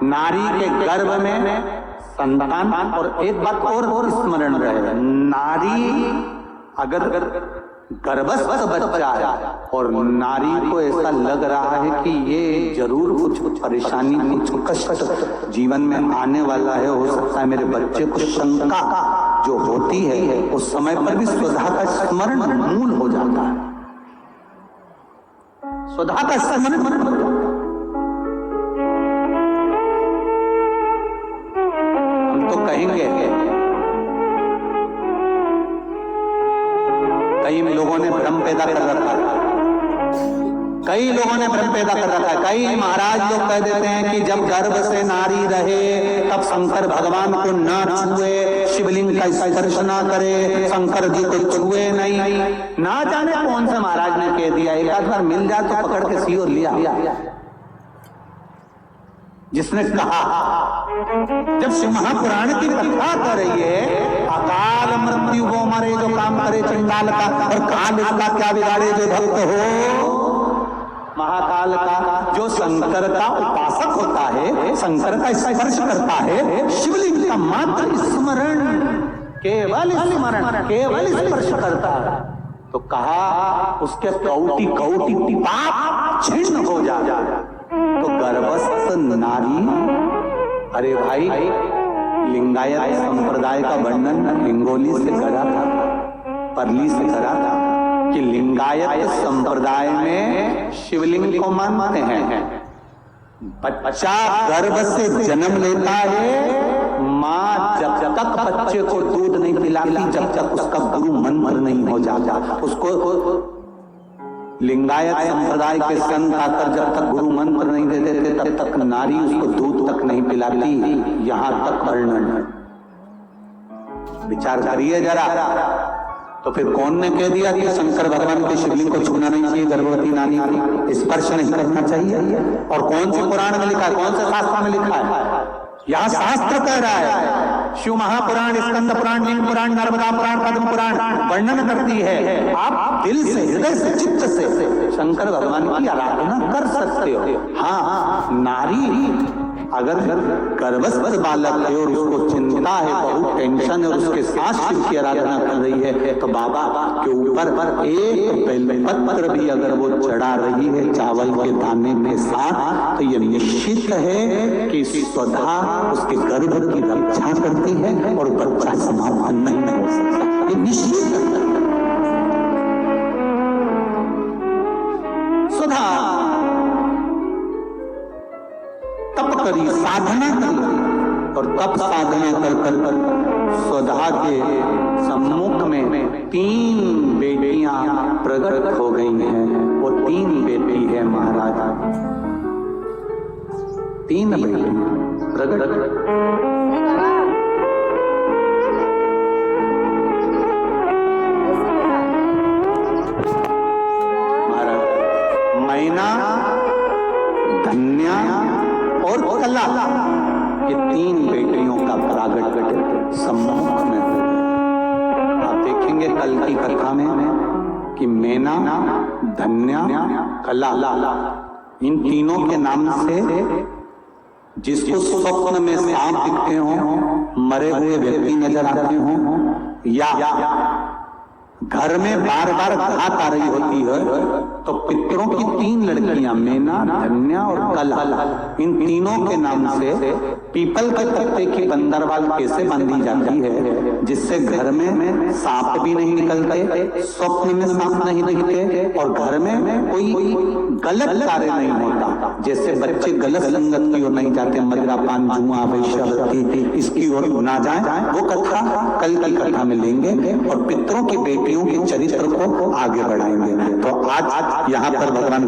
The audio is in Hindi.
नारी के गर्भ में संतान। और एक बात और स्मरण रहे, नारी अगर गर्भस्थ बच्चा है और नारी को ऐसा लग रहा है कि ये जरूर कुछ परेशानी, कुछ कष्ट जीवन में आने वाला है, हो सकता है मेरे बच्चे को, शंका जो होती है उस समय पर भी स्वधा का स्मरण मूल हो जाता है। स्वधा का स्मरण हो जाता है। हम तो कहेंगे, कई लोगों ने भ्रम पैदा कर रखा है, कई लोगों ने भ्रम पैदा कर रखा है। कई महाराज लोग कह देते हैं कि जब गर्भ से नारी रहे तब शंकर भगवान को ना छुए, शिवलिंग का स्पर्श ना करे, शंकर जी को छुए नहीं। ना जाने कौन से महाराज ने कह दिया, एक आध बार मिल जाए तो पकड़ के सी और लिया। जिसने कहा, जब शिव महापुराण की कथा कर रही है, अकाल मृत्यु वो मरे जो काम करे चंडाल का, और काल इसका क्या बिगाड़े जो भक्त हो महाकाल का। जो शंकर का उपासक होता है, शंकर का स्पर्श करता है, शिवलिंग का मात्र स्मरण, केवल स्मरण, केवल स्पर्श करता है, तो कहा उसके कौटि कौटि पाप छिन्न हो जाए। तो गर्भस्थ नारी, अरे भाई लिंगायत संप्रदाय का वर्णन हिंगोली से करा था, परली से करा था कि लिंगायत संप्रदाय में शिवलिंग को मानते हैं। बच्चा गर्भ से जन्म लेता है, माँ जब तक बच्चे को दूध नहीं पिलाती, जब तक उसका गुरु मंत्र नहीं हो जाता, उसको लिंगायत संप्रदाय के संत आकर जब तक गुरु मंत्र नहीं दे देते तब तक नारी उसको दूध तक नहीं पिलाती। यहां तक वर्णन है, विचार करिए जरा। तो फिर कौन ने कह दिया कि शंकर भगवान के शिवलिंग को छूना नहीं चाहिए, गर्भवती नानी को स्पर्श नहीं करना चाहिए? और कौन से पुराण में लिखा है, कौन से शास्त्र में लिखा है? यहाँ शास्त्र कह रहा है, शिव महापुराण, स्कंद पुराण, लिंग पुराण, नर्मदा पुराण, पद्म पुराण वर्णन करती है। आप दिल से, हृदय से, चित्त से शंकर भगवान की आराधना कर सकते हो। हाँ, नारी अगर गर्भस्थ बालक है और उसको चिंता है, बहुत टेंशन है और उसके साथ शिव की आराधना कर रही है, तो बाबा के ऊपर एक बेलपत्र भी अगर वो चढ़ा रही है चावल के दाने के साथ, तो ये निश्चित है कि स्वधा उसके गर्भ की रक्षा करती है और बच्चा समाप्त नहीं हो सकता। ये निश्चित है। स्वधा तप करी, साधना करी, और तप साधना कर स्वधा के सम्मुख में 3 बेटियां प्रकट हो गई हैं। वो 3 बेटी है महाराज, 3 बेटियां प्रकट। मैना, धन्या और कला, ये 3 बेटियों का प्रागट्य सम्मुख में हो गया। आप देखेंगे कल की कथा में कि मैना, धन्या, कला, इन तीनों के नाम से जिसको स्वप्न में सांप दिखते हो, मरे हुए व्यक्ति नजर आते हो, या घर में बार बार घात आ रही होती है, तो पितरों की 3 लड़कियां, मैना, धन्या और कला, इन तीनों के नाम से पीपल के पत्ते की बंदरवाल कैसे बांधी जाती है, जिससे घर में सांप भी नहीं निकलते, स्वप्न में सांप नहीं दिखते, और घर में कोई गलत कार्य नहीं होता। जैसे बच्चे गलत संगत की ओर नहीं जाते, मदिरा पान जुआ वैश्यावृत्ति इसकी ओर ना जाए, वो कथा कल की कथा में लेंगे और पितरों की बेटियों के चरित्र को आगे बढ़ाएंगे। तो आज यहाँ पर भगवान